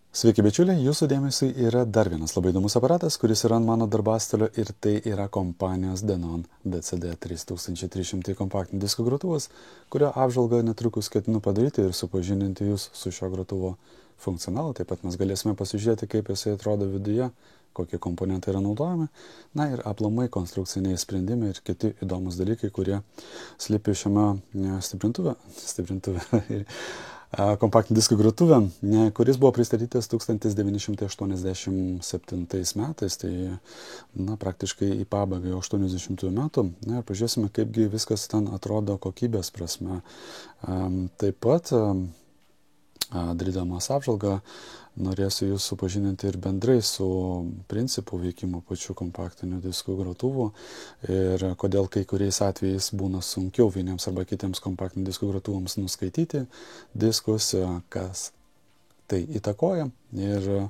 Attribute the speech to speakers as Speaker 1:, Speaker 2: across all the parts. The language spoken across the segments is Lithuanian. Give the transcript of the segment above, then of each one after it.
Speaker 1: Sveiki bičiuliai, jūsų dėmesiui yra dar vienas labai įdomus aparatas, kuris yra ant mano darbastalio ir tai yra kompanijos Denon DCD 3300 kompaktinis diskų grotuvas, kurio apžvalgą netrukus ketinu padaryti ir supažindinti jūs su šio grotuvo funkcionalu. Taip pat mes galėsime pasižiūrėti, kaip jisai atrodo viduje, kokie komponentai yra naudojami, na ir aplamai konstrukciniai sprendimai ir kiti įdomus dalykai, kurie slypi šiame stiprintuve kompaktinį diskų grotuvę, kuris buvo pristatytas 1987 metais, tai praktiškai į pabaigą 80 metų. Na ir pažiūrėsime, kaipgi viskas ten atrodo kokybės prasme. Taip pat, darydamas apžvalgą, norėsiu jūs supažindinti ir bendrai su principu veikimo pačių kompaktinių diskų grotuvų ir kodėl kai kuriais atvejais būna sunkiau vieniems arba kitiems kompaktinių diskų grotuvams nuskaityti diskus, kas tai įtakoja. Ir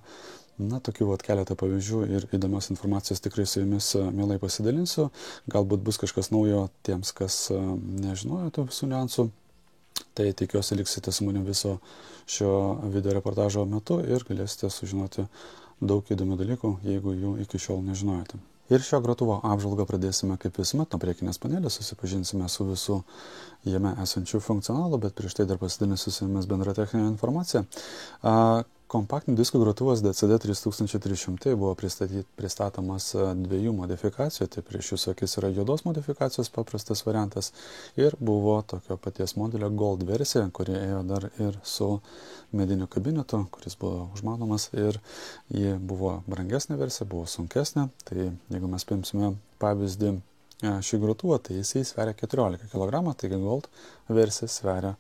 Speaker 1: tokių keletą pavyzdžių ir įdomios informacijos tikrai su jumis mielai pasidalinsiu. Galbūt bus kažkas naujo tiems, kas nežinojo tų visų niuansų. Tai tikiuosi liksite su manimi viso šio video reportažo metu ir galėsite sužinoti daug įdomių dalykų, jeigu jų iki šiol nežinojote. Ir šio grotuvo apžvalgą pradėsime kaip visuomet nuo priekinės panelės, susipažinsime su visų jame esančių funkcionalų, bet prieš tai dar pasidalinsiu su jumis bendrą techninę informaciją. Kompaktinių diskų grotuvas DCD 3300 buvo pristatomas dviejų modifikacijų, tai prieš jūsų akis yra juodos modifikacijos paprastas variantas ir buvo tokio paties modelio Gold versija, kuri ėjo dar ir su mediniu kabinetu, kuris buvo užmanomas ir ji buvo brangesnė versija, buvo sunkesnė. Tai jeigu mes paimsime pavyzdį šį grotuvą, tai jisai sveria 14 kg, taigi Gold versija sveria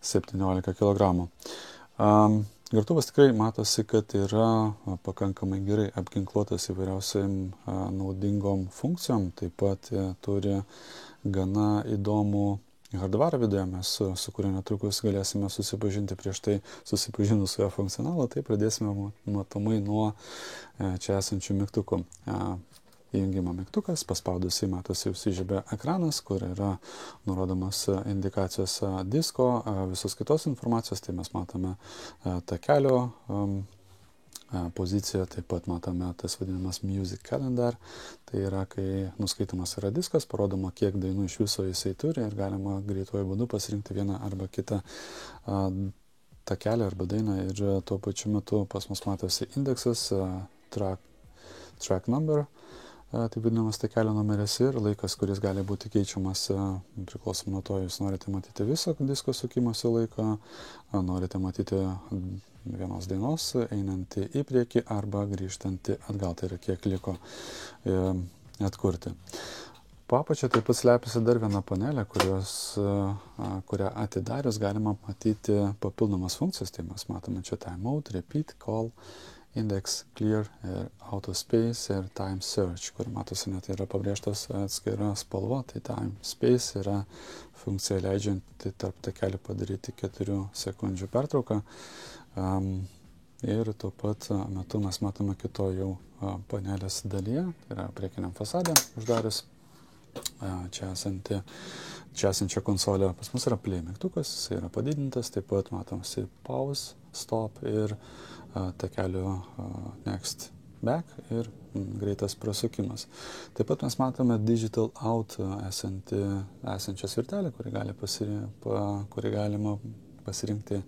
Speaker 1: 17 kg. Grotuvas tikrai matosi, kad yra pakankamai gerai apginkluotas įvairiausiam naudingom funkcijom, taip pat turi gana įdomų hardvarą viduje, mes su kuriuo netrukus galėsime susipažinti. Prieš tai susipažinus su jo funkcionalą, tai pradėsime matomai nuo čia esančių mygtukų. Įjungimo mygtukas, paspaudus jį matosi užsižiebia ekranas, kur yra nurodomas indikacijos disko, visos kitos informacijos, tai mes matome takelio poziciją, taip pat matome tas vadinamas Music Calendar, tai yra, kai nuskaitomas yra diskas, parodoma, kiek dainų iš viso jisai turi ir galima greituoju būdu pasirinkti vieną arba kitą takelį arba dainą ir tuo pačiu metu pas mus matosi indeksas, track number, taip vadinamas takelio numeris ir laikas, kuris gali būti keičiamas priklausomai nuo to, jūs norite matyti visą disko sukimosi laiką, norite matyti vienos dainos einantį į priekį arba grįžtantį atgal, tai yra kiek liko atkurti. Po apačia taip pat slepiasi dar viena panelė, kurią atidarius galima matyti papildomas funkcijas, tai mes matome čia time mode, repeat, call, index, clear, auto space ir time search, kur matosi net yra pabrėžtas atskira spalva, tai time space yra funkcija leidžianti tarp takelių padaryti 4 sekundžių pertrauką. Ir tuo pat metu mes matome kito jau panelės dalyje, tai yra priekiniam fasade uždarius čia esančią konsolę. Pas mus yra play mygtukas, jis yra padidintas, taip pat matosi pause, stop ir takelio next, back ir greitas prasukimas. Taip pat mes matome digital out esančią svirtelę, kuri galima pasirinkti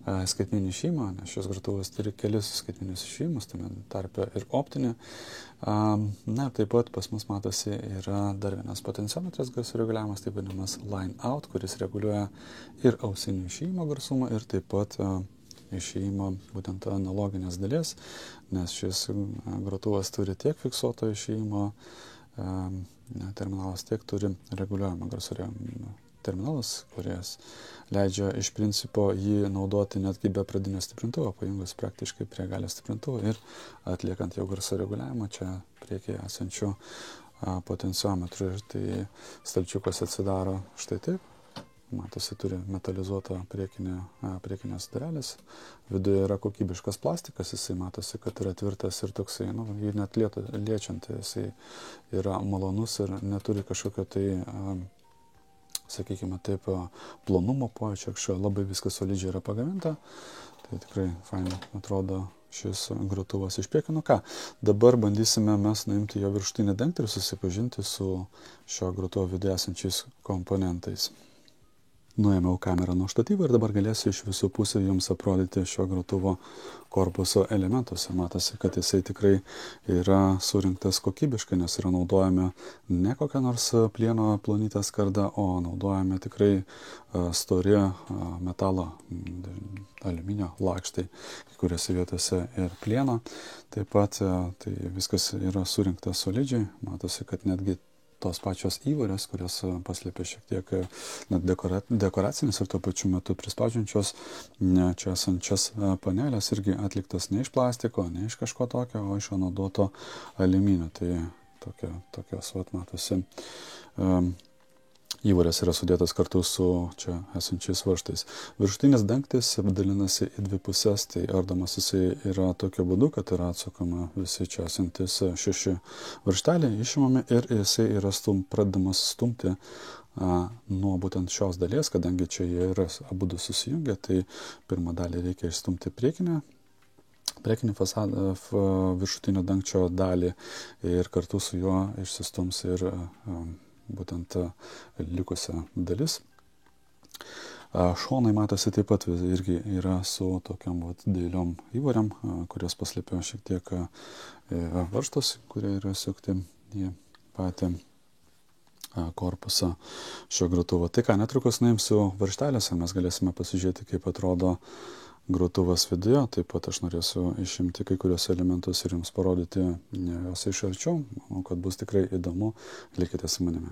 Speaker 1: skaitmeninį išėjimą, nes šis grotuvas turi kelis skaitmeninius išėjimus, tame tarpe ir optinį. Na, taip pat pas mus matosi yra dar vienas potenciometras garso reguliavimas, taip vadinamas line out, kuris reguliuoja ir ausinių išėjimo garsumą ir taip pat išėjimo būtent analoginės dalies, nes šis grotuvas turi tiek fiksuoto išėjimo terminalas, tiek turi reguliuojamą garso terminalas, kuris leidžia iš principo jį naudoti netgi be pradinio stiprintuvo, pajungus praktiškai prie galio stiprintuvo ir atliekant jau garso reguliavimą čia priekyje esančių potenciometrų. Ir tai stalčiukas atsidaro štai taip. Matosi, turi metalizuotą priekinės durelės. Viduje yra kokybiškas plastikas, jisai matosi, kad yra tvirtas ir toksai, jį net liečiant, jisai yra malonus ir neturi kažkokio tai sakykime taip, plonumo pojūčio, labai viskas solidžiai yra pagaminta. Tai tikrai fainai atrodo šis grotuvas iš priekio. Nu ką, dabar bandysime mes nuimti jo viršutinį dangtį ir susipažinti su šio grotuvo viduje esančiais komponentais. Nuėmiau kamerą nuo štatyvo ir dabar galėsiu iš visų pusių jums aprodyti šio grotuvo korpuso elementus. Ir matosi, kad jisai tikrai yra surinktas kokybiškai, nes yra naudojami ne kokia nors plieno plonytė skarda, o naudojami tikrai stori metalo aliuminio lakštai, kai kuriuose vietose ir plieno. Taip pat tai viskas yra surinkta solidžiai, matosi, kad netgi tos pačios įvairės, kurios paslėpia šiek tiek net dekoracinės ir tuo pačiu metu prispaudžiančios čia esančias panelės, irgi atliktas ne iš plastiko, ne iš kažko tokio, o iš naudoto aliuminio. Tai tokios, matosi, įvairės yra sudėtas kartu su čia esančiais varžtais. Viršutinis dangtis dalinasi į dvi pusės, tai ardomas jisai yra tokiu būdu, kad yra atsukama visi čia esantis 6 varžteliai, išimami ir jisai yra pradedamas stumti nuo būtent šios dalies, kadangi čia jie yra abudu susijungę, tai pirmą dalį reikia išstumti priekinį fasadą, viršutinio dangčio dalį ir kartu su juo išsistums ir būtent likusią dalis. Šonai matosi taip pat irgi yra su tokiam dideliom įvairiam, kurios paslėpia šiek tiek varžtus, kurie yra sukti į patį korpusą šio grotuvo. Tai ką, netrukus nuimsiu varžtelėse, mes galėsime pasižiūrėti, kaip atrodo grotuvas viduje. Taip pat aš norėsiu išimti kai kurios elementus ir jums parodyti juos iš arčiau, kad bus tikrai įdomu, likite su manimi.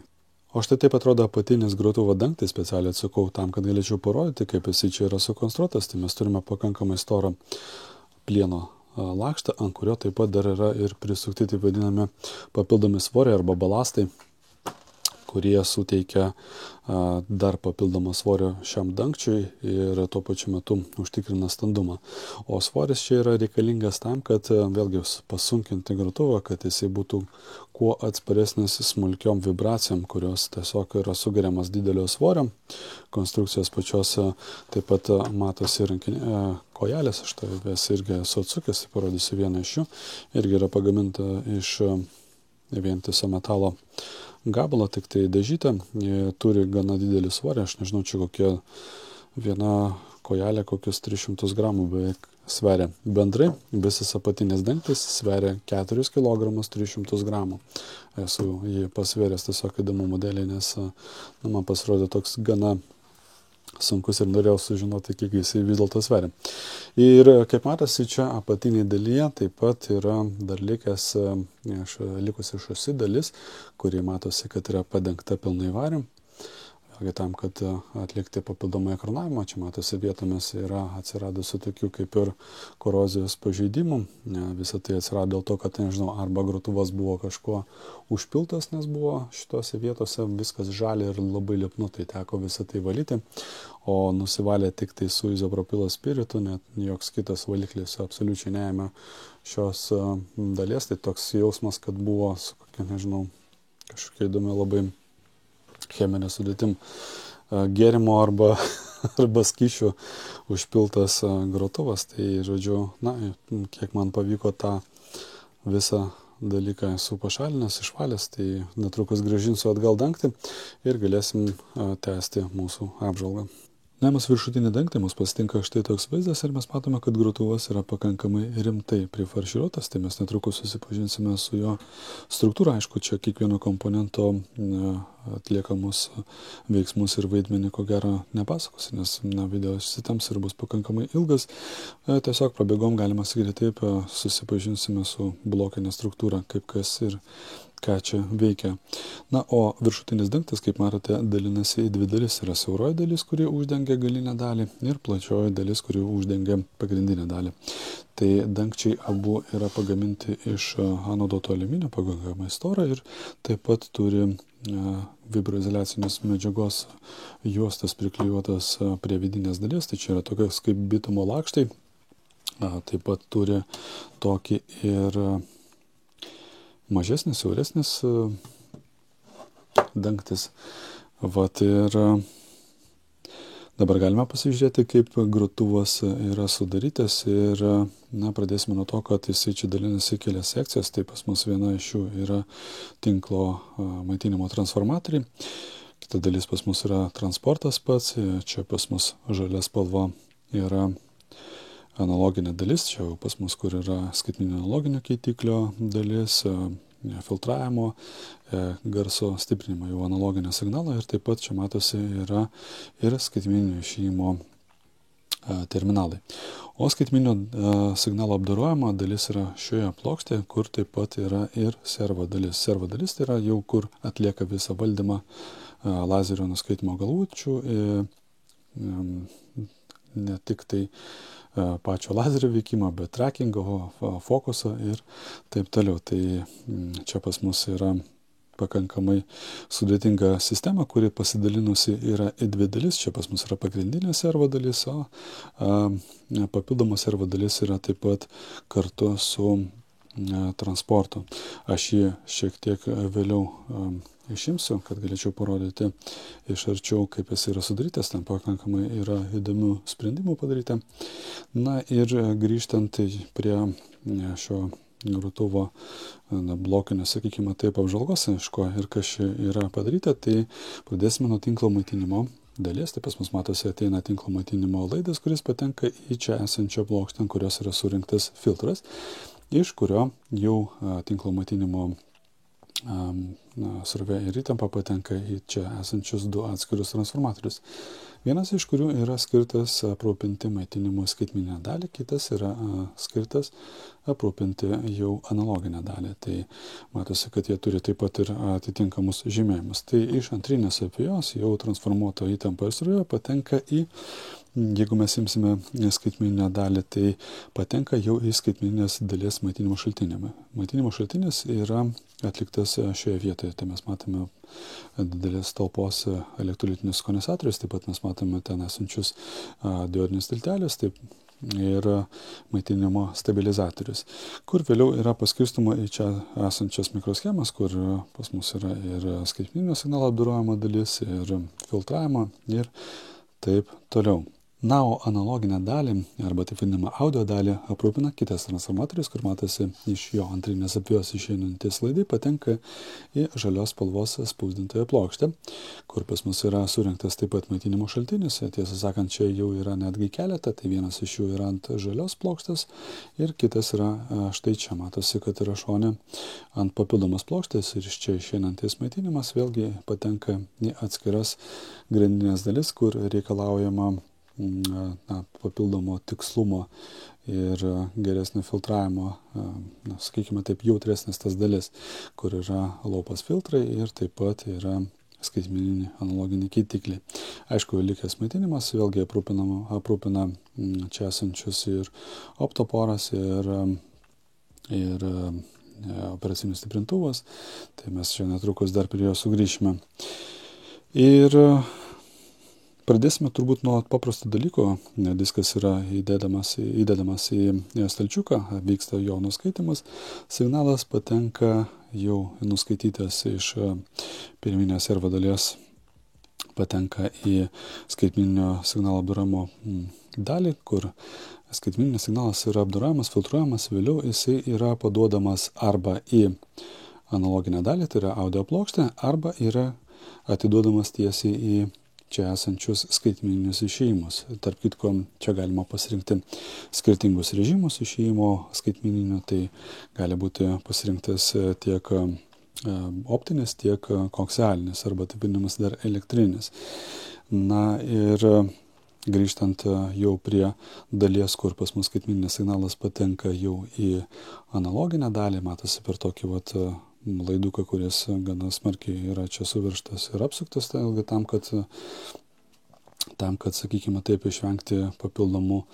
Speaker 1: O štai taip atrodo apatinis grotuvo dangtis, specialiai atsukau tam, kad galėčiau parodyti, kaip jisai čia yra sukonstruotas. Tai mes turime pakankamai storą plieno lakštą, ant kurio taip pat dar yra ir prisukti taip vadinami papildomi svoriai arba balastai, kurie suteikia dar papildomą svorio šiam dangčiui ir tuo pačiu metu užtikrina standumą. O svoris čia yra reikalingas tam, kad vėlgi pasunkinti grotuvą, kad jisai būtų kuo atsparesnis smulkiom vibracijom, kurios tiesiog yra sugeriamas didelio svorio. Konstrukcijos pačios taip pat matosi kojelės, aš tai irgi esu atsukęs, parodysiu vieną iš jų, irgi yra pagaminta iš vientiso metalo gabalo, tik tai dažyta, turi gana didelį svorį, aš nežinau, čia kokia viena kojelė kokius 300 gramų beveik sveria. Bendrai visas apatinis dangtis sveria 4 kg 300 gramų. Esu jį pasvėręs tiesiog įdomu modelį, nes man pasirodė toks gana sunkus ir norėjau sužinoti, kiek jisai vis dėlto sveria. Ir kaip matosi, čia apatinėje dalyje taip pat yra dar likusi šasi dalis, kuri matosi, kad yra padengta pilnai variu. Vėlgi tam, kad atlikti papildomą ekranavimą, čia matosi vietomis yra atsiradusi tokių kaip ir korozijos pažeidimų. Visą tai atsirado dėl to, kad, nežinau, arba grotuvas buvo kažkuo užpiltas, nes buvo šitose vietose viskas žalia ir labai liepnu, tai teko visą tai valyti. O nusivalė tik tai su izopropilo spiritu, net joks kitas valiklis absoliučiai neėmė šios dalies. Tai toks jausmas, kad buvo su kokia, nežinau, kažkokia įdomi labai cheminė sudėtim gėrimo arba skysčių užpiltas grotuvas. Tai, žodžiu, kiek man pavyko tą visą dalyką esu pašalinęs, išvalęs, tai netrukus grąžinsiu atgal dangtį ir galėsim tęsti mūsų apžvalgą. Nuėmus viršutinį dangtį mus pasitinka štai toks vaizdas ir mes matome, kad grotuvas yra pakankamai rimtai prifarširuotas, tai mes netrukus susipažinsime su jo struktūra. Aišku, čia kiekvieno komponento atliekamus veiksmus ir vaidmenį ko gero nepasakosiu, nes video išsitems ir bus pakankamai ilgas. Tiesiog prabėgom, galima sakyti taip, susipažinsime su blokinė struktūra, kaip kas ir ką čia veikia. O viršutinis dangtis, kaip matote, dalinasi į dvi dalis. Yra siauroji dalis, kuri uždengia galinę dalį, ir plačioji dalis, kuri uždengia pagrindinę dalį. Tai dangčiai abu yra pagaminti iš anoduoto aliuminio, pakankamai storą, ir taip pat turi vibroizoliacinės medžiagos juostas priklijuotas prie vidinės dalies. Tai čia yra tokios kaip bitumo lakštai. Taip pat turi tokį ir mažesnis, siauresnis dangtis. Vat ir dabar galime pasižiūrėti, kaip grotuvas yra sudarytas ir pradėsime nuo to, kad jisai čia dalinasi kelias sekcijas. Tai pas mus viena iš jų yra tinklo maitinimo transformatoriai. Kita dalis pas mus yra transportas pats. Čia pas mus žalia spalva yra analoginė dalis. Čia jau pas mus, kur yra skaitmeninio analoginio keitiklio dalis, filtravimo, garso stiprinimo, jau analoginio signalo, ir taip pat čia matosi yra ir skaitmeninio išėjimo terminalai. O skaitmeninio signalo apdorojama dalis yra šioje plokštėje, kur taip pat yra ir servo dalis. Servo dalis tai yra jau kur atlieka visą valdymą lazerio nuskaitimo galvučių, ne tik tai pačio lazerio veikimą, bet trackingo, fokuso ir taip toliau. Tai čia pas mus yra pakankamai sudėtinga sistema, kuri pasidalinusi yra į dvi dalis. Čia pas mus yra pagrindinė servo dalis, o papildoma servo dalis yra taip pat kartu su transportu. Aš jį šiek tiek vėliau išimsiu, kad galėčiau parodyti iš arčiau, kaip jis yra sudarytas. Ten pakankamai yra įdomių sprendimų padaryta. Na ir grįžtant prie šio grotuvo blokinio, sakykime taip, apžvalgos, iš ko ir kas čia yra padaryta, tai pradėsime nuo tinklo maitinimo dalies. Tai pas mus matosi ateina tinklo maitinimo laidas, kuris patenka į čia esančią plokštę, ant kurios yra surinktas filtras, iš kurio jau tinklo maitinimo srovė ir įtampa patenka į čia esančius du atskirius transformatorius. Vienas iš kurių yra skirtas aprūpinti maitinimo skaitmeninę dalį, kitas yra skirtas aprūpinti jau analoginę dalį. Tai matosi, kad jie turi taip pat ir atitinkamus žymėjimus. Tai iš antrinės apėjos jau transformuoto įtampa ir srovė patenka į, jeigu mes imsime skaitmeninę dalį, tai patenka jau į skaitmeninės dalies maitinimo šaltinį. Maitinimo šaltinis yra atliktas šioje vietoje. Tai mes matome didelės talpos elektrolitinius kondensatorius, taip pat mes matome ten esančius diodinius tiltelius, taip ir maitinimo stabilizatorius, kur vėliau yra paskirstoma į čia esančias mikroschemas, kur pas mus yra ir skaitmeninio signalo apdorojimo dalis, ir filtravimo ir taip toliau. Na, o analoginę dalį, arba taip vadinamą audio dalį, aprūpina kitas transformatorius, kur matosi iš jo antrinės apėjos išeinantis laidai patenka į žalios spalvos spausdintoją plokštę, kur pas mus yra surinktas taip pat maitinimo šaltinis. Tiesą sakant, čia jau yra netgi keletą, tai vienas iš jų yra ant žalios plokštės ir kitas yra štai čia. Matosi, kad yra šone ant papildomas plokštės ir iš čia išeinantis maitinimas vėlgi patenka į atskiras grandinės dalis, kur reikalaujama papildomo tikslumo ir geresnio filtravimo, sakykime taip, jautresnės tas dalis, kur yra laupas filtrai ir taip pat yra skaitmeniniai analoginiai keitikliai. Aišku, likęs maitinimas vėlgi aprūpina čia esančius ir optoporas, ir operacinis stiprintuvas. Tai mes čia netrukus dar prie jo sugrįšime. Ir pradėsime turbūt nuo paprasto dalyko. Diskas yra įdedamas į stalčiuką, vyksta jo nuskaitimas. Signalas patenka jau nuskaitytas iš pirminės servo dalies, patenka į skaitmeninio signalo apdorojimo dalį, kur skaitmeninis signalas yra apdorojamas, filtruojamas, vėliau jisai yra paduodamas arba į analoginę dalį, tai yra audio plokštę, arba yra atiduodamas tiesiai į čia esančius skaitmeninius išėjimus. Tarp kitko, čia galima pasirinkti skirtingus režimus išėjimo skaitmeninio, tai gali būti pasirinktas tiek optinis, tiek koaksialinis, arba taip vadinamas dar elektrinis. Na ir grįžtant jau prie dalies, kur pas mus skaitmeninis signalas patenka jau į analoginę dalį, matosi per tokį laiduką, kuris gana smarkiai yra čia suvirštas ir apsuktas, tai ilgai tam, kad, sakykime taip, išvengti papildomo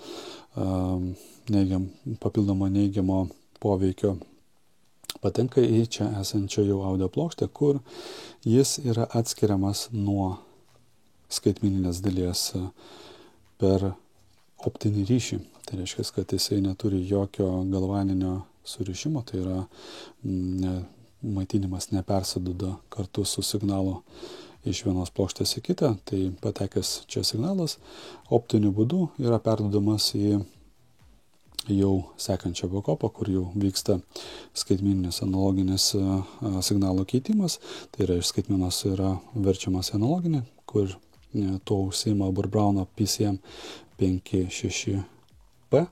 Speaker 1: neigiamo poveikio, patenka į čia esančią jau audio plokštę, kur jis yra atskiriamas nuo skaitmeninės dalies per optinį ryšį. Tai reiškia, kad jisai neturi jokio galvaninio surišimo, tai yra maitinimas nepersiduoda kartu su signalu iš vienos plokštės į kitą, tai patekęs čia signalas optiniu būdu yra perduodamas į jau sekančią pakopą, kur jau vyksta skaitmeninis analoginis signalo keitimas, tai yra iš skaitmenos yra verčiamas į analoginį, kur to užsiima Burr-Brauno PCM 56P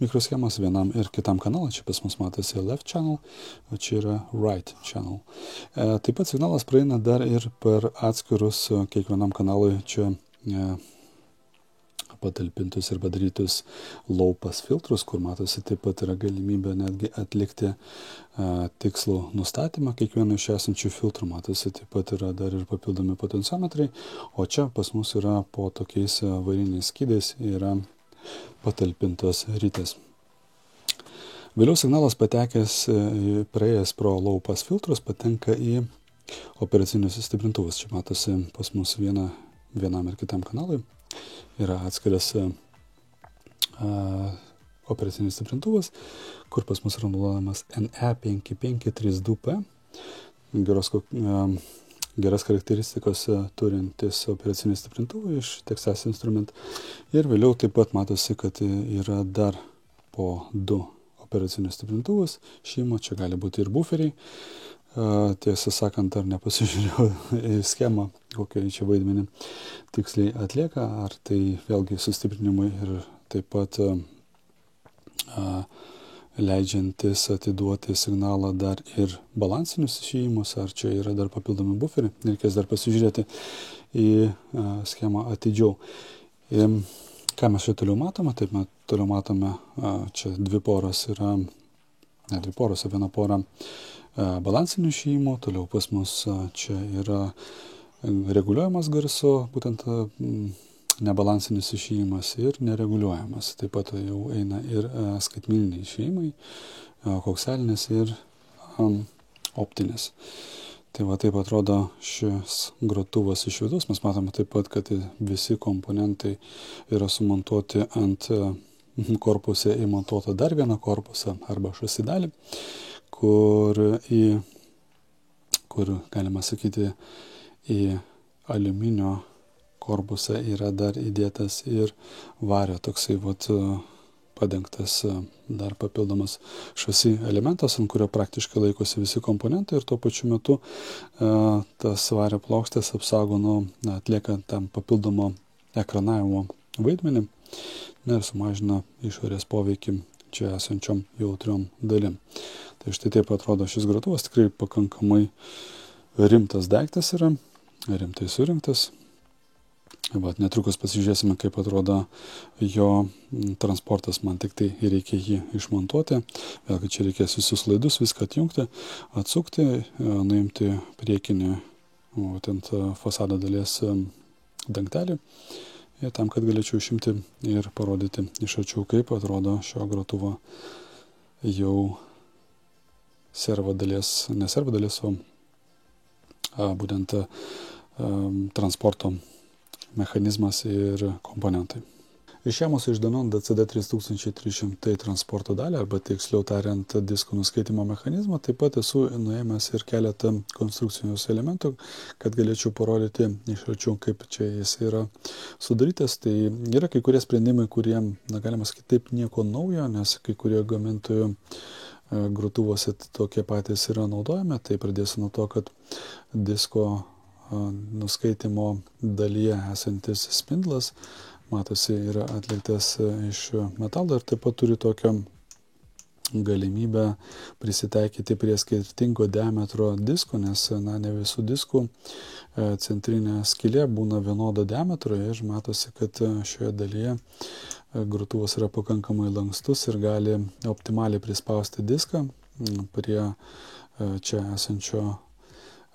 Speaker 1: mikroschemas vienam ir kitam kanalui. Čia pas mus matosi left channel, o čia yra right channel. Taip pat signalas praeina dar ir per atskirus kiekvienam kanalui čia patalpintus ir padarytus low pass filtrus, kur matosi taip pat yra galimybė netgi atlikti tikslų nustatymą kiekvieno iš esančių filtrų. Matosi taip pat yra dar ir papildomi potenciometrai, o čia pas mus yra po tokiais variniais skydais yra patalpintos ritės. Vėliau signalas patekęs, praėjęs pro low pass filtrus, patenka į operacinius stiprintuvus. Čia matosi pas mus vienam ir kitam kanalui yra atskiras operacinis stiprintuvas, kur pas mus yra naudojamas NE5532P, geras charakteristikas turintis operacinis stiprintuvai iš Texas Instrument. Ir vėliau taip pat matosi, kad yra dar po 2 operacinius stiprintuvus šeimo, čia gali būti ir buferiai. Tiesą sakant, ar nepasižiūrėjau į schemą, kokią čia vaidmenį tiksliai atlieka, ar tai vėlgi sustiprinimai ir taip pat leidžiantis atiduoti signalą dar ir balansinius išėjimus, ar čia yra dar papildomi buferiai, reikės dar pasižiūrėti į schemą atidžiau. Ką mes čia toliau matome? Taip, mes toliau matome, čia dvi poros yra, ne dvi poros, o viena pora balansinių išėjimų, toliau pas mus čia yra reguliuojamas garso, būtent nebalansinis išėjimas ir nereguliuojamas. Taip pat jau eina ir skaitmeniniai išėjimai, kokselinis ir optinis. Tai va taip atrodo šis grotuvas iš vidus. Mes matome taip pat, kad visi komponentai yra sumontuoti ant korpuse įmontuota dar vieną korpusą arba šasi dalį, kur galima sakyti, į aliuminio korpusą yra dar įdėtas ir vario toksai padengtas dar papildomas šasi elementas, ant kurio praktiškai laikosi visi komponentai ir tuo pačiu metu tas vario plokštės apsaugo atlieka tam papildomo ekranavimo vaidmenį ir sumažina išorės poveikį čia esančiom jautriom dalim. Tai štai taip atrodo šis grotuvas, tikrai pakankamai rimtas daiktas yra, rimtai surinktas. Netrukus pasižiūrėsime, kaip atrodo jo transportas, man tik tai reikia jį išmontuoti. Vėlgi čia reikės visus laidus, viską atjungti, atsukti, nuimti priekinį fasado dalies dangtelį. Ir tam, kad galėčiau išimti ir parodyti iš arčiau, kaip atrodo šio grotuvo jau servo dalies, ne servo dalies, o būtent transporto mechanizmas ir komponentai. Išėmus iš Danone CD3300 transporto dalį, arba tiksliau tariant disko nuskaitimo mechanizmą, taip pat esu nuėmęs ir keletą konstrukcinius elementų, kad galėčiau parodyti iš arčiau, kaip čia jis yra sudarytas. Tai yra kai kurie sprendimai, kurie, galima sakyti, taip nieko naujo, nes kai kurie gamintojų grotuvuose tokie patys yra naudojami. Tai pradėsiu nuo to, kad disko nuskaitimo dalyje esantis spindlas matosi yra atliktas iš metalo ir taip pat turi tokią galimybę prisitaikyti prie skirtingo diametro disko, nes ne visų diskų centrinė skylė būna vienodo diametro ir matosi, kad šioje dalyje grotuvas yra pakankamai lankstus ir gali optimaliai prispausti diską prie čia esančio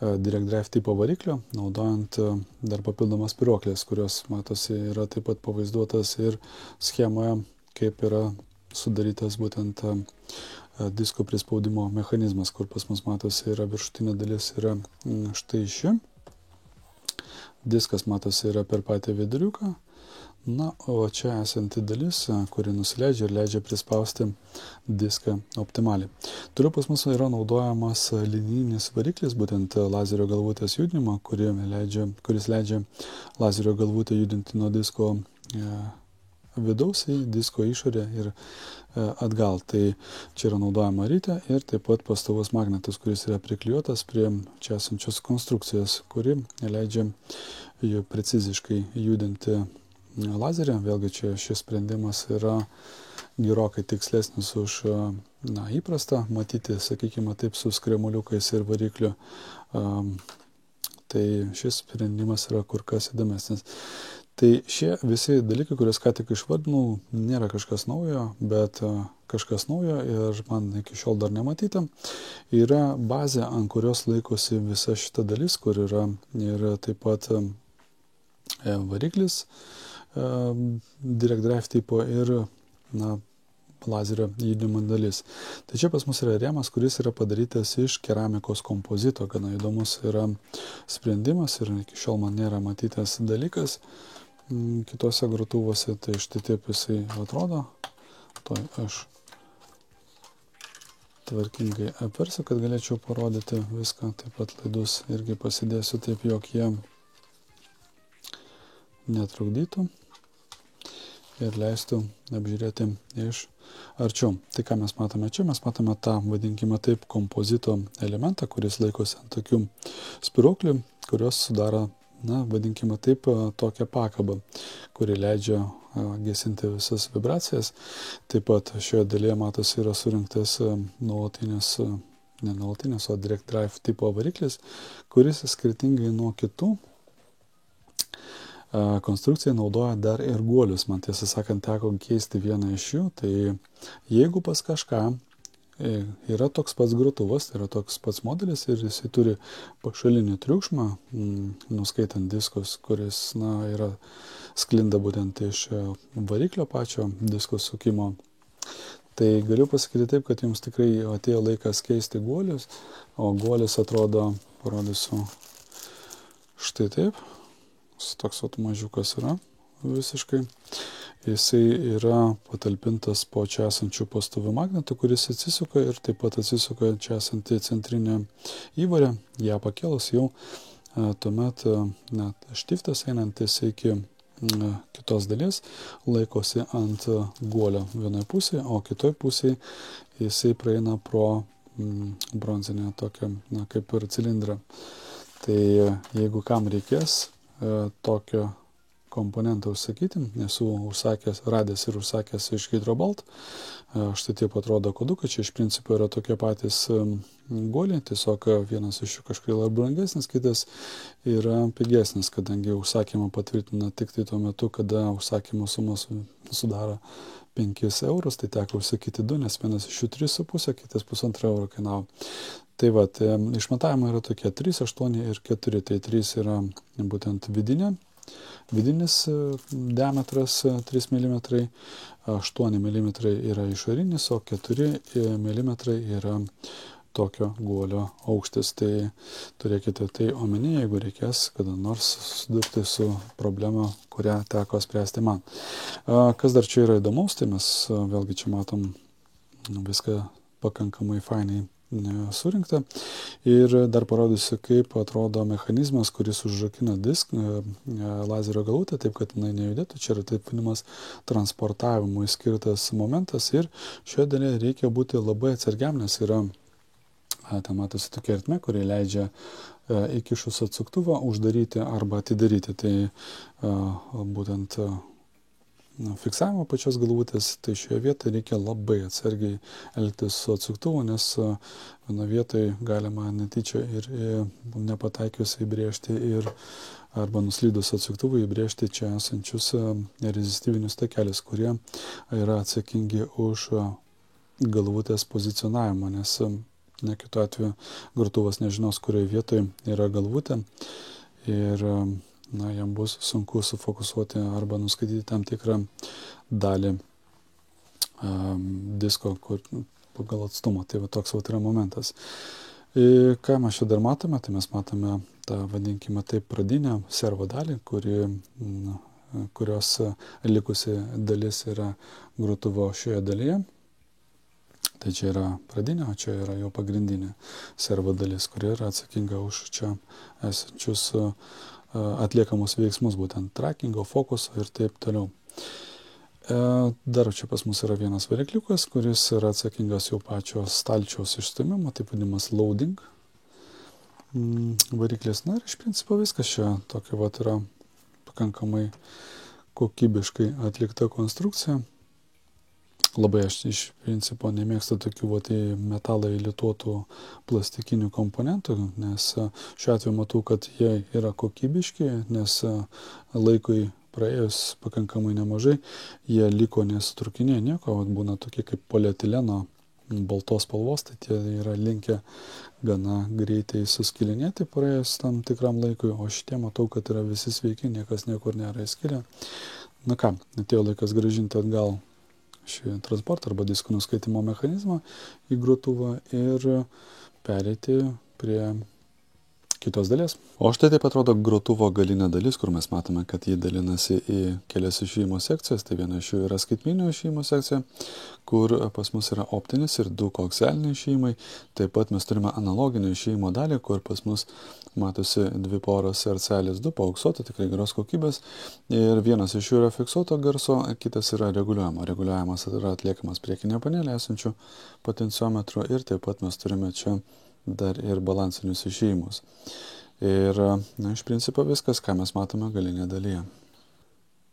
Speaker 1: Direct Drive tipo variklio, naudojant dar papildomas spyruoklės, kurios matosi yra taip pat pavaizduotas ir schemoje, kaip yra sudarytas būtent disko prispaudimo mechanizmas, kur pas mus matosi yra viršutinė dalis yra štai ši. Diskas matosi yra per patį viduriuką, Na, o čia esanti dalis, kuri nusileidžia ir leidžia prispausti diską optimaliai. Toliau pas mus yra naudojamas linijinis variklis, būtent lazerio galvutės judinimo, kuris leidžia lazerio galvutę judinti nuo disko vidaus į disko išorę ir atgal. Tai čia yra naudojama rytė ir taip pat pastovus magnetas, kuris yra priklijuotas prie čia esančios konstrukcijos, kuri leidžia jų preciziškai judinti lazerį. Vėlgi čia šis sprendimas yra gerokai tikslesnis už įprastą, matyti, sakykime, taip su skremuliukais ir varikliu. Tai šis sprendimas yra kur kas įdomesnis. Tai šie visi dalykai, kuriuos ką tik išvardinau, nėra kažkas naujo, bet kažkas naujo ir man iki šiol dar nematyta. Yra bazė, ant kurios laikosi visa šita dalis, kur yra ir taip pat variklis Direct Drive tipo ir lazerio judinimo dalis. Tai čia pas mus yra rėmas, kuris yra padarytas iš keramikos kompozito. Gana įdomus yra sprendimas ir iki šiol man nėra matytas dalykas kitose grotuvuose. Tai štai taip jisai atrodo. To aš tvarkingai apversiu, kad galėčiau parodyti viską. Taip pat laidus irgi pasidėsiu taip, jog jie netrukdytų ir leistų apžiūrėti iš arčiau. Tai ką mes matome čia? Mes matome tą, vadinkime taip, kompozito elementą, kuris laikosi ant tokių spyruoklių, kurios sudaro, vadinkime taip, tokią pakabą, kuri leidžia gesinti visas vibracijas. Taip pat šioje dalyje matosi yra surinktas nuolatinis, ne nuolatinis, o Direct Drive tipo variklis, kuris skirtingai nuo kitų konstrukcija naudoja dar ir guolius. Man tiesą sakant, teko keisti vieną iš jų. Tai jeigu pas kažką yra toks pats grotuvas, tai yra toks pats modelis ir jisai turi pašalinį triukšmą, nuskaitant diskus, kuris yra sklinda būtent iš variklio pačio disko sukimo, tai galiu pasakyti taip, kad jums tikrai atėjo laikas keisti guolius, o guolis atrodo, parodysiu, štai taip. Toks mažiukas yra visiškai. Jisai yra patalpintas po čia esančių pastovių magnetų, kuris atsisuka ir taip pat atsisuka čia esantį centrinę įvarę. Ją pakėlus jau tuomet štiftas einantis iki kitos dalies laikosi ant guolio vienoje pusėje, o kitoje pusėje jisai praeina pro bronzinę tokią, kaip ir cilindrą. Tai jeigu kam reikės tokio komponentą užsakyti, esu radęs ir užsakęs iš Hydrobolt. Štai taip atrodo kodukai, čia iš principo yra tokie patys guoliai, tiesiog vienas iš jų kažkaip labai brangesnis, kitas yra pigesnis, kadangi užsakymą patvirtina tik tai tuo metu, kada užsakymo sumos sudaro 5 eurus, tai teko užsakyti 2, nes vienas iš jų 3,5, kitas 1,5 euro kainavo. Tai va, išmatavimai yra tokie 3, 8 ir 4, tai 3 yra būtent vidinis diametras 3 mm, 8 mm yra išorinis, o 4 mm yra tokio guolio aukštis. Tai turėkite tai omeny, jeigu reikės kada nors susidurti su problema, kurią teko spręsti man. Kas dar čia yra įdomaus, tai mes vėlgi čia matom viską pakankamai fainai surinkta. Ir dar parodysiu, kaip atrodo mechanizmas, kuris užrakina lazerio galvutę, taip kad jinai nejudėtų. Čia yra taip vadinamas transportavimui skirtas momentas ir šioje dalyje reikia būti labai atsargiam, nes yra, ten matosi tokia ertmė, kuri leidžia įkišus atsuktuvą uždaryti arba atidaryti. Tai būtent fiksavimo pačios galvutės, tai šioje vietoje reikia labai atsargiai elgtis su atsuktuvu, nes vienoje vietoje galima netyčia ir nepataikius įbrėžti ir arba nuslydus atsuktuvui įbrėžti čia esančius rezistyvinius takelius, kurie yra atsakingi už galvutės pozicionavimą, nes kitu atveju grotuvas nežinos, kurioje vietoje yra galvutė ir jam bus sunku sufokusuoti arba nuskaityti tam tikrą dalį disko pagal atstumą. Tai va toks yra momentas. Ką mes čia dar matome? Tai mes matome tą, vadinkime taip, pradinę servo dalį, kuri kurios likusi dalis yra grotuvo šioje dalyje. Tai čia yra pradinė, o čia yra jau pagrindinė servo dalis, kuri yra atsakinga už čia esančius atliekamus veiksmus, būtent trackingo, fokuso ir taip toliau. Dar čia pas mus yra vienas varikliukas, kuris yra atsakingas jau pačios stalčiaus išstūmimo, taip vadinamas loading variklis. Na ir iš principo viskas čia tokia yra pakankamai kokybiškai atlikta konstrukcija. Labai aš iš principo nemėgstu tokių į metalą įlituotų plastikinių komponentų, nes šiuo atveju matau, kad jie yra kokybiški, nes laikui praėjus pakankamai nemažai, jie liko nesutrūkinėję nieko, būna tokie kaip polietileno baltos spalvos, tai tie yra linkę gana greitai suskilinėti praėjus tam tikram laikui, o šitie matau, kad yra visi sveiki, niekas niekur nėra įskilę. Na ką, atėjo laikas grąžinti atgal šį transportą arba diskų nuskaitimo mechanizmą į grotuvą ir pereiti prie kitos dalies. O štai taip atrodo grotuvo galinė dalis, kur mes matome, kad jį dalinasi į kelias išėjimo sekcijas. Tai viena iš jų yra skaitmeninio išėjimo sekcija, kur pas mus yra optinis ir 2 koaksialiniai išėjimai. Taip pat mes turime analoginio išėjimo dalį, kur pas mus matosi 2 poros RCA 2 paauksuoto, tikrai geros kokybės. Ir vienas iš jų yra fiksuoto garso, kitas yra reguliuojamo. Reguliuojamas yra atliekamas priekinėje panelėje esančių potenciometrų ir taip pat mes turime čia dar ir balansinius išėjimus. Ir, iš principo viskas, ką mes matome galinėje dalyje.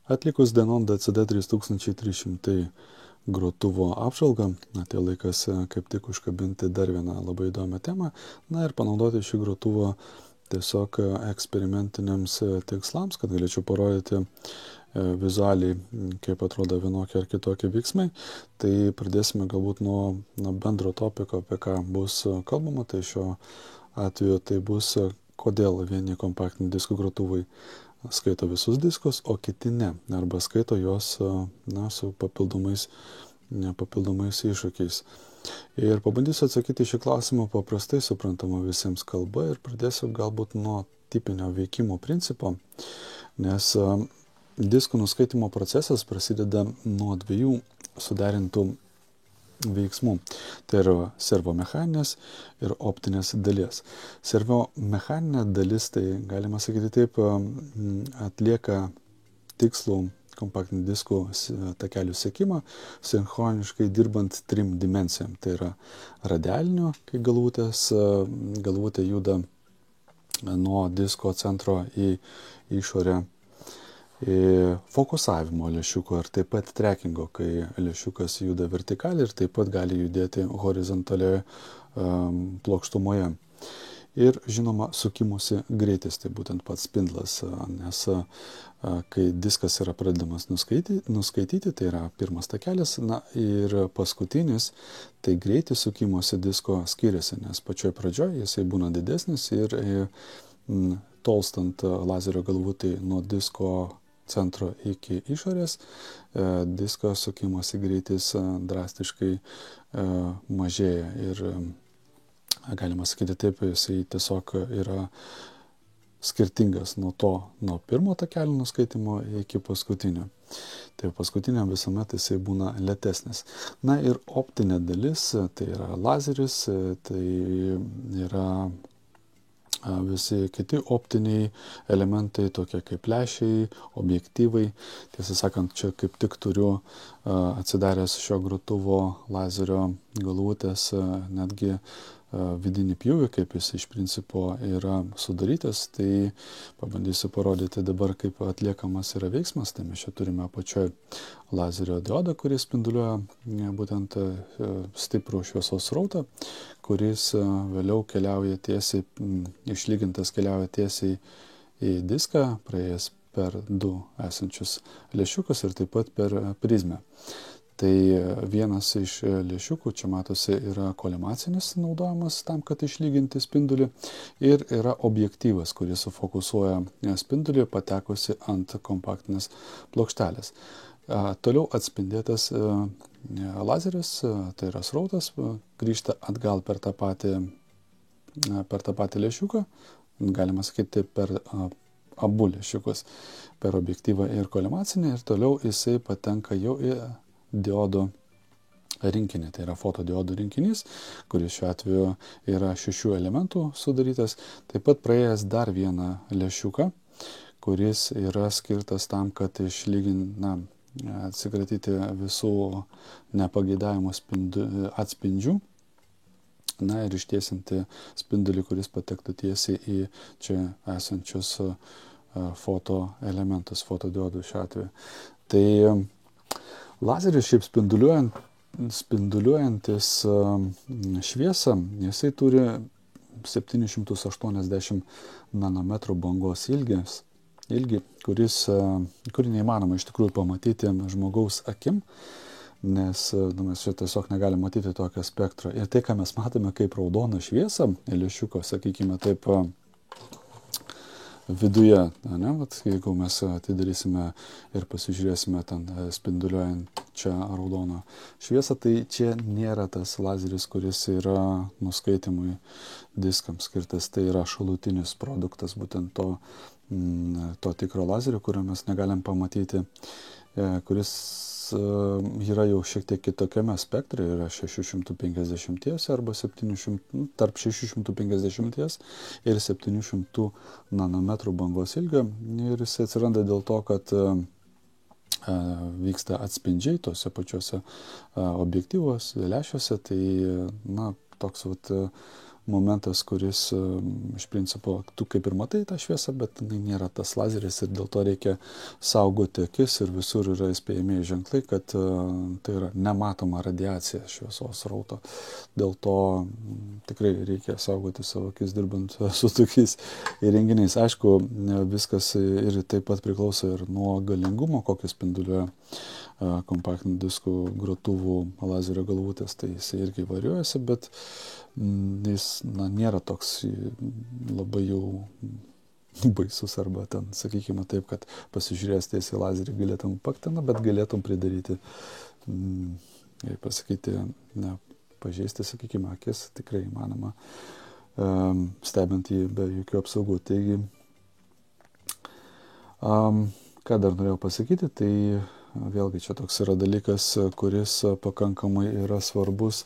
Speaker 1: Atlikus Denon DCD 3300 grotuvo apžvalgą, atėjo laikas kaip tik užkabinti dar vieną labai įdomią temą, ir panaudoti šį grotuvą tiesiog eksperimentiniams tikslams, kad galėčiau parodyti vizualiai, kaip atrodo vienokie ar kitokie veiksmai. Tai pradėsime galbūt nuo bendro topiko, apie ką bus kalbama. Tai šiuo atveju tai bus, kodėl vieni kompaktiniai diskų grotuvai skaito visus diskus, o kiti ne. Arba skaito juos su papildomais iššūkiais. Ir pabandysiu atsakyti šį klausimą paprastai suprantama visiems kalba ir pradėsiu galbūt nuo tipinio veikimo principo, nes diskų nuskaitimo procesas prasideda nuo 2 suderintų veiksmų. Tai yra servomechaninės ir optinės dalies. Servomechaninė dalis, tai galima sakyti taip, atlieka tikslų kompaktinių diskų takelių sekimą, sinchroniškai dirbant 3 dimensijom. Tai yra radialinio, kai galvutė juda nuo disko centro į išorę, fokusavimo lęšiuko ir taip pat trackingo, kai lęšiukas juda vertikaliai ir taip pat gali judėti horizontalioje plokštumoje. Ir žinoma, sukimosi greitis, tai būtent pats spindlas, nes kai diskas yra pradedamas nuskaityti, tai yra pirmas takelis, ir paskutinis, tai greitis sukimosi disko skiriasi, nes pačioj pradžioje jisai būna didesnis ir tolstant lazerio galvutai nuo disko centro iki išorės, disko sukimosi greitis drastiškai mažėja ir galima sakyti taip, jisai tiesiog yra skirtingas nuo pirmo takelio nuskaitimo iki paskutinio. Tai paskutiniam visuomet jisai būna lėtesnis. Ir optinė dalis, tai yra lazeris, tai yra visi kiti optiniai elementai, tokie kaip lęšiai, objektyvai. Tiesą sakant, čia kaip tik turiu atsidaręs šio grotuvo lazerio galvutės netgi vidinį pjūvį, kaip jis iš principo yra sudarytas. Tai pabandysiu parodyti dabar, kaip atliekamas yra veiksmas. Tai mes čia turime apačioje lazerio diodą, kuris spinduliuoja būtent stiprų šviesos srautą, kuris vėliau keliauja tiesiai, išlygintas keliauja tiesiai į diską, praėjęs per 2 esančius lęšiukus ir taip pat per prizmę. Tai vienas iš lęšiukų, čia matosi, yra kolimacinis naudojamas tam, kad išlyginti spindulį, ir yra objektyvas, kuris sufokusuoja spindulį patekusi ant kompaktinės plokštelės. Toliau atspindėtas lazeris, tai yra srautas, grįžta atgal per tą patį lęšiuką, galima sakyti per abu lęšiukus per objektyvą ir kolimacinį ir toliau jisai patenka jau į diodų rinkinį. Tai yra fotodiodų rinkinys, kuris šiuo atveju yra 6 elementų sudarytas. Taip pat praėjęs dar vieną lęšiuką, kuris yra skirtas tam, kad atsikratyti visų nepageidavimų atspindžių. Na ir ištiesinti spindulį, kuris patektų tiesiai į čia esančius foto elementus, fotodiodų šiuo atveju. Tai lazeris šiaip spinduliuojantis šviesą, jisai turi 780 nanometrų bangos ilgį, kurį neįmanoma iš tikrųjų pamatyti žmogaus akim, nes mes čia tiesiog negalim matyti tokio spektro. Ir tai, ką mes matome kaip raudoną šviesą, lęšiuko, sakykime taip, viduje, jeigu mes atidarysime ir pasižiūrėsime ten spinduliuojančią raudoną šviesą, tai čia nėra tas lazeris, kuris yra nuskaitimui diskams skirtas, tai yra šalutinis produktas būtent to tikro lazerio, kurio mes negalim pamatyti, kuris yra jau šiek tiek kitokiame spektre, yra 650 arba 700, tarp 650 ir 700 nanometrų bangos ilgio, ir jis atsiranda dėl to, kad vyksta atspindžiai tose pačiuose objektyvos lęšiuose, tai toks momentas, kuris iš principo, tu kaip ir matai tą šviesą, bet tai nėra tas lazeris ir dėl to reikia saugoti akis ir visur yra įspėjamieji ženklai, kad tai yra nematoma radiacija šviesos srauto. Dėl to tikrai reikia saugoti savo akis dirbant su tokiais įrenginiais. Aišku, viskas ir taip pat priklauso ir nuo galingumo, kokį spinduliuoja kompaktinių diskų grotuvų lazerio galvutės, tai jis irgi variuojasi, bet jis nėra toks labai jau baisus arba ten, sakykime taip, kad pasižiūrėjęs tiesiai lazerį galėtum pakteną, bet galėtum pridaryti, pasakyti, pažeisti, sakykime, akis, tikrai įmanoma, stebint jį be jokių apsaugų. Taigi, ką dar norėjau pasakyti, tai vėlgi čia toks yra dalykas, kuris pakankamai yra svarbus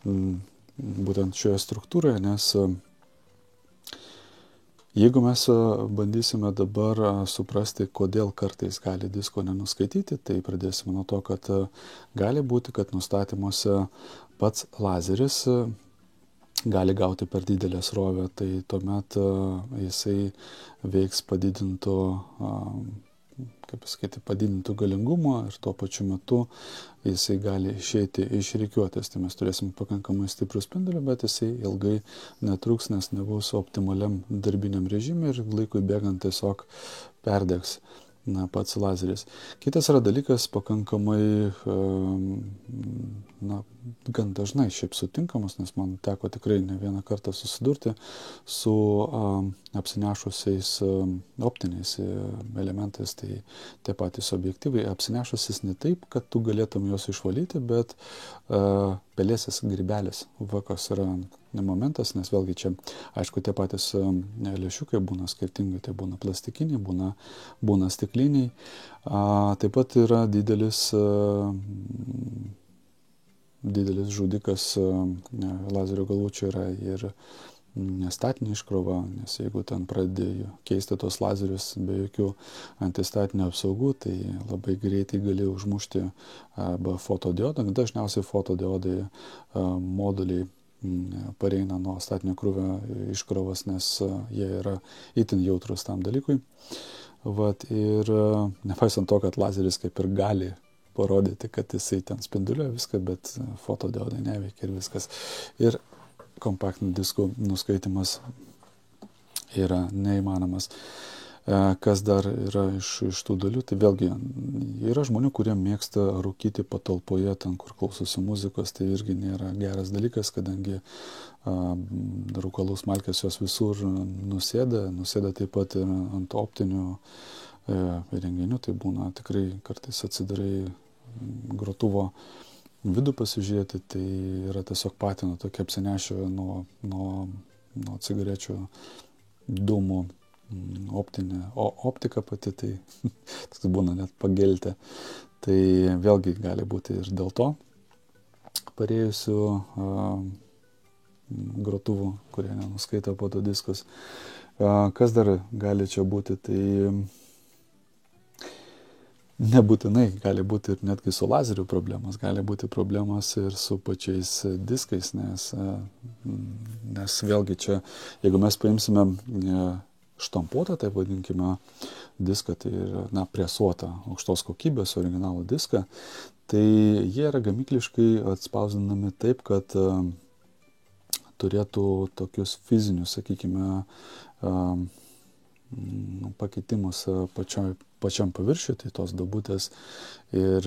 Speaker 1: būtent šioje struktūroje, nes jeigu mes bandysime dabar suprasti, kodėl kartais gali disko nenuskaityti, tai pradėsime nuo to, kad gali būti, kad nustatymuose pats lazeris gali gauti per didelę srovę, tai tuomet jisai veiks padidintų galingumo ir tuo pačiu metu jisai gali išeiti iš rikiuotės. Tai mes turėsim pakankamai stiprų spindulį, bet jisai ilgai netruks, nes nebus optimaliam darbiniam režimui ir laikui bėgant tiesiog perdegs pats lazeris. Kitas yra dalykas pakankamai gan dažnai šiaip sutinkamas, nes man teko tikrai ne vieną kartą susidurti su apsinešusiais optiniais elementais, tai tie patys objektyvai apsinešusis ne taip, kad tu galėtum juos išvalyti, bet pelėsis grybelis, kas yra momentas, nes vėlgi čia, aišku, tie patys lęšiukai būna skirtingai, tai būna plastikiniai, būna stikliniai. Taip pat yra didelis žudikas lazerio galvučių yra ir statinė iškrova, nes jeigu ten pradėjai keisti tos lazerius be jokių antistatinių apsaugų, tai labai greitai gali užmušti arba fotodiodą. Dažniausiai fotodiodai moduliai pareina nuo statinio krūvio iškrovas, nes jie yra itin jautrus tam dalykui. Ir nepaisant to, kad lazeris kaip ir gali parodyti, kad jisai ten spinduliuoja viską, bet fotodiodai neveikia ir viskas. Ir kompaktinių diskų nuskaitimas yra neįmanomas. Kas dar yra iš tų dalių, tai vėlgi yra žmonių, kurie mėgsta rūkyti patalpoje, ten kur klausosi muzikos, tai irgi nėra geras dalykas, kadangi rūkalų smalkės jos visur nusėda taip pat ir ant optinių įrenginių, tai būna tikrai kartais atsidarai grotuvo vidų pasižiūrėti, tai yra tiesiog patina tokia apsinešę nuo cigarečių dūmų optika pati, tai toks būna net pageltę. Tai vėlgi gali būti ir dėl to parėjusių grotuvų, kurie nenuskaito fotodiskus. Kas dar gali čia būti, tai nebūtinai gali būti ir netgi su lazeriu problemas, gali būti problemas ir su pačiais diskais, nes vėlgi čia, jeigu mes paimsime štampuotą, tai vadinkime diską, tai yra presuotą aukštos kokybės originalų diską, tai jie yra gamykliškai atspausdinami taip, kad turėtų tokius fizinius, sakykime, pakeitimus pačiam paviršiui, tai tos duobutės ir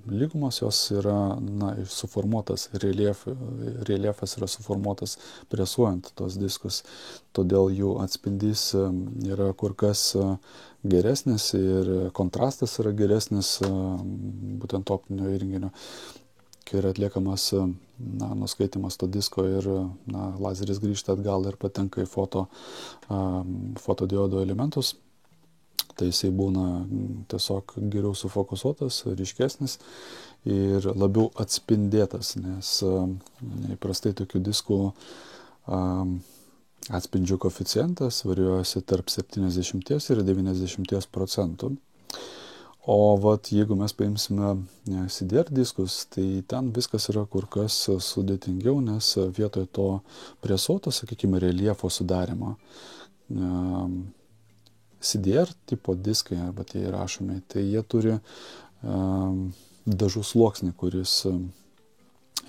Speaker 1: lygumos jos yra suformuotas, reljefas yra suformuotas presuojant tos diskus, todėl jų atspindys yra kur kas geresnis ir kontrastas yra geresnis būtent optinio įrenginio, kai yra atliekamas nuskaitimas to disko ir lazeris grįžta atgal ir patenka į fotodiodo elementus, tai jisai būna tiesiog geriau sufokusuotas, ryškesnis ir labiau atspindėtas, nes įprastai tokių diskų atspindžių koeficientas varijuojasi tarp 70 ir 90%. O jeigu mes paimsime CDR diskus, tai ten viskas yra kur kas sudėtingiau, nes vietoj to presuoto, sakykime, reljefo sudarimo, CDR tipo diskai, arba tie įrašomi, tai jie turi dažų sluoksnį, kuris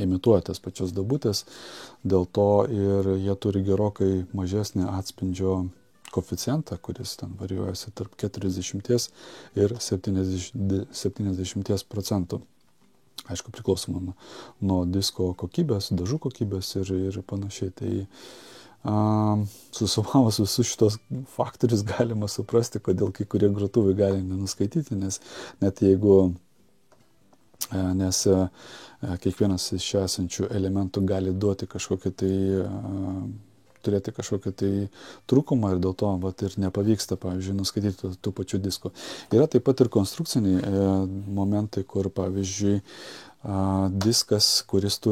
Speaker 1: imituoja tas pačias duobutės, dėl to ir jie turi gerokai mažesnį atspindžio koeficientą, kuris ten varijuojasi tarp 40 ir 70%. Aišku, priklausoma nuo disko kokybės, dažų kokybės ir panašiai. Tai susumavus visus šitos faktorius galima suprasti, kodėl kai kurie grotuvai gali nenuskaityti, nes kiekvienas iš čia esančių elementų gali duoti turėti kažkokį tai trūkumą ir dėl to ir nepavyksta, pavyzdžiui, nuskaityti tų pačių diskų. Yra taip pat ir konstrukciniai momentai, kur, pavyzdžiui, diskas, kuris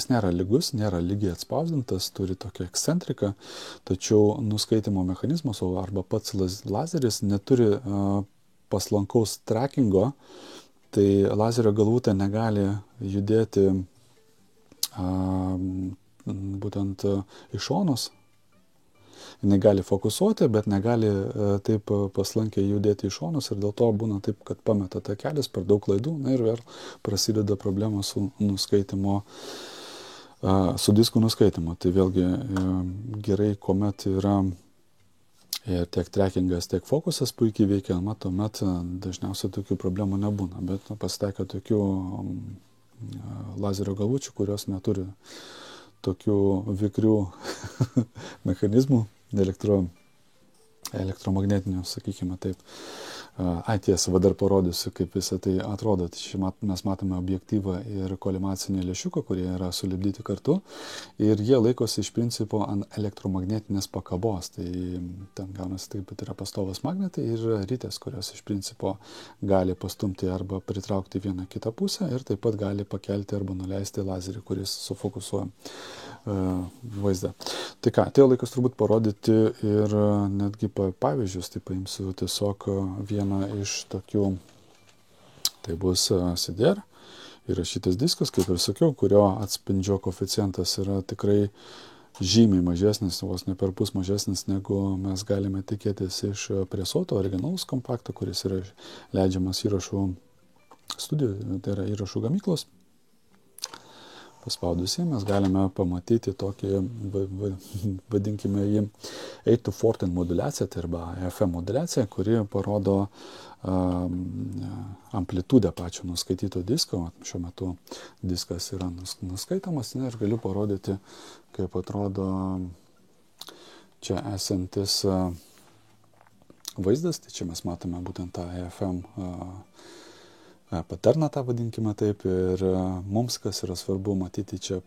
Speaker 1: nėra lygus, nėra lygiai atspausdintas, turi tokią ekscentriką, tačiau nuskaitimo mechanizmas arba pats lazeris neturi paslankaus trackingo, tai lazerio galvutė negali judėti būtent iš šonus. Jis gali fokusuoti, bet negali taip paslankiai judėti iš šonus ir dėl to būna taip, kad pameta takelis per daug klaidų ir vėl prasideda problema su nuskaitimo, su diskų nuskaitimu. Tai vėlgi gerai, kuomet yra tiek trackingas, tiek fokusas puikiai veikia, tuomet dažniausiai tokių problemų nebūna, bet pasitaiko tokių lazerio galvučių, kurios neturi tokių vikrių mechanizmų, elektromagnetinių, sakykime taip. Tiesa, dar parodysiu, kaip visą tai atrodo. Čia mes matome objektyvą ir kolimacinį lęšiuką, kurie yra sulipdyti kartu ir jie laikosi iš principo ant elektromagnetinės pakabos. Tai ten gaunasi taip pat yra pastovas magnetai ir ritės, kurios iš principo gali pastumti arba pritraukti vieną kitą pusę ir taip pat gali pakelti arba nuleisti lazerį, kuris sufokusuoja vaizdą. Tai ką, atėjo laikas turbūt parodyti ir netgi pavyzdžius, tai paimsiu tiesiog vieną iš tokių, tai bus CDR įrašytas diskas, kaip ir sakiau, kurio atspindžio koeficientas yra tikrai žymiai mažesnis, vos ne perpus mažesnis, negu mes galime tikėtis iš presuoto originalaus kompakto, kuris yra leidžiamas įrašų studijų, tai yra įrašų gamyklos. Paspaudus jį mes galime pamatyti tokį, vadinkime jį 8-to-14 moduliaciją, tai arba FM moduliaciją, kuri parodo amplitudę pačio nuskaityto disko. Šiuo metu diskas yra nuskaitomas ir galiu parodyti, kaip atrodo čia esantis vaizdas. Tai čia mes matome būtent tą FM paterną tą vadinkime taip, ir mums, kas yra svarbu, matyti čia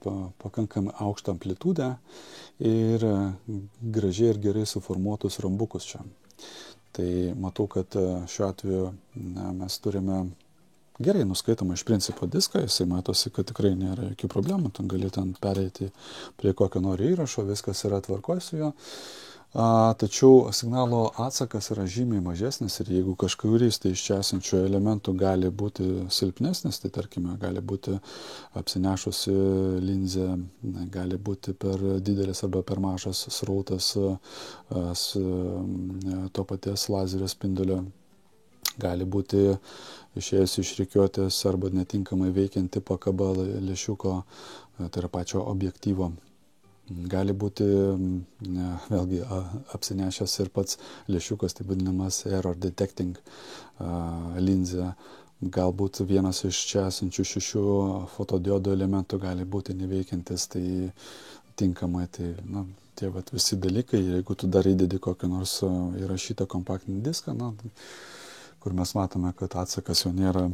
Speaker 1: pakankamai aukštą amplitudę ir gražiai ir gerai suformuotus rambukus čia. Tai matau, kad šiuo atveju mes turime gerai nuskaitomą iš principo diską, jisai matosi, kad tikrai nėra jokių problemų, tu gali ten pereiti prie kokio nori įrašo, viskas yra tvarkoj su juo. Tačiau signalo atsakas yra žymiai mažesnis ir jeigu kažkuris tai iš čia esančių elementų gali būti silpnesnis, tai tarkime gali būti apsinešusi linzė, gali būti per didelis arba per mažas srautas to paties lazerio spindulio, gali būti išėjęs iš rikiuotės arba netinkamai veikianti pakaba lęšiuko, tai yra pačio objektyvo. Gali būti vėlgi apsinešęs ir pats lęšiukas, taip vadinamas error detecting linzė. Galbūt vienas iš čia esančių 6 fotodiodo elementų gali būti neveikiantis, tai tinkamai. Tai, tie visi dalykai, jeigu tu dar įdedi kokį nors įrašytą kompaktinį diską, kur mes matome, kad atsakas jo nėra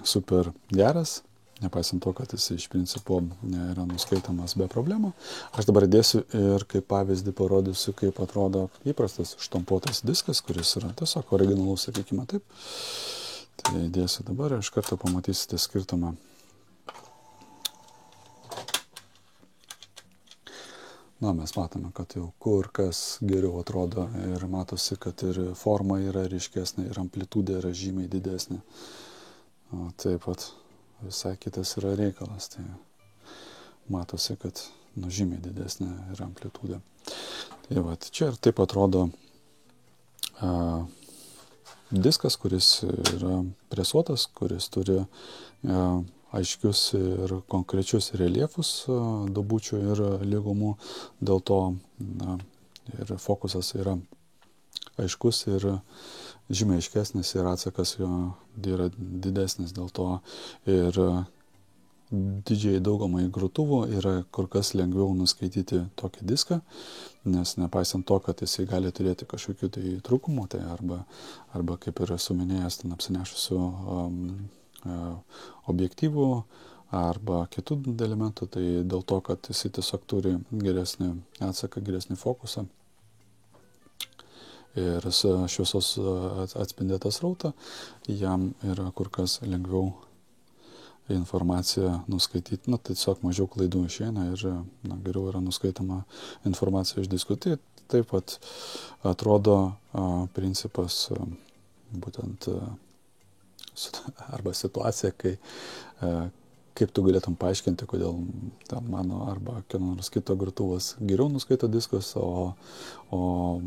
Speaker 1: super geras, nepaisant to, kad jis iš principo yra nuskaitomas be problemų. Aš dabar dėsiu ir kaip pavyzdį parodysiu, kaip atrodo įprastas štampuotas diskas, kuris yra tiesiog originalus, sakykime taip. Tai dėsiu dabar ir iš karto pamatysite skirtumą. Mes matome, kad jau kur kas geriau atrodo ir matosi, kad ir forma yra ryškesnė ir amplitudė yra žymiai didesnė. Taip pat visai kitas yra reikalas, tai matosi, kad žymiai didesnė yra amplitudė. Tai čia ir taip atrodo diskas, kuris yra presuotas, kuris turi aiškius ir konkrečius reliefus duobučių ir lygumų, dėl to ir fokusas yra aiškus ir žymiai aiškesnis ir atsakas jo yra didesnis, dėl to ir didžiai daugumai grotuvų yra kur kas lengviau nuskaityti tokį diską, nes nepaisant to, kad jisai gali turėti kažkokių tai trūkumų, tai arba kaip ir esu minėjęs, ten apsinešusių objektyvų arba kitų elementų, tai dėl to, kad jisai tiesiog turi geresnį atsaką, geresnį fokusą ir šviesos atspindėtą srautą, jam yra kur kas lengviau informaciją nuskaityti, tiesiog mažiau klaidų išeina ir geriau yra nuskaitoma informacija iš diskų. Tai taip pat atrodo principas būtent arba situacija, kai kaip tu galėtum paaiškinti, kodėl mano arba kieno nors kito grotuvas geriau nuskaito diskus, o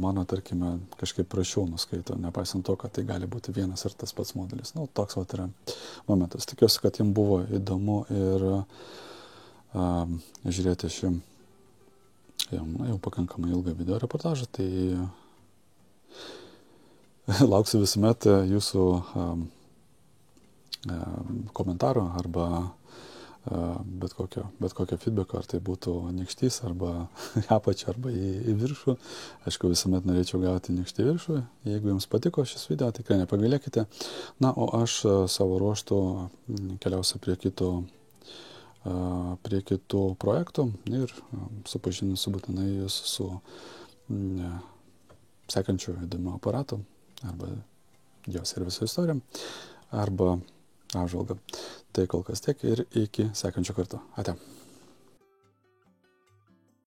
Speaker 1: mano, tarkime, kažkaip prašiau nuskaito, nepaisant to, kad tai gali būti vienas ir tas pats modelis. Toks yra momentas. Tikiuosi, kad jums buvo įdomu ir žiūrėti šį jau pakankamai ilgą video reportažą, tai lauksiu visuomet jūsų komentarų arba bet kokio feedbacko, ar tai būtų nykštys arba apačia arba į viršų. Aišku, visuomet norėčiau gauti nykštį viršų. Jeigu jums patiko šis video, tikrai nepagailėkite. O aš savo ruoštų keliausiu prie kitų projektų ir supažinsiu būtinai jūs su sekančiu įdomiu aparatu arba jo serviso istorija arba apžvalga. Tai kol kas tiek ir iki sekančio karto. Ate.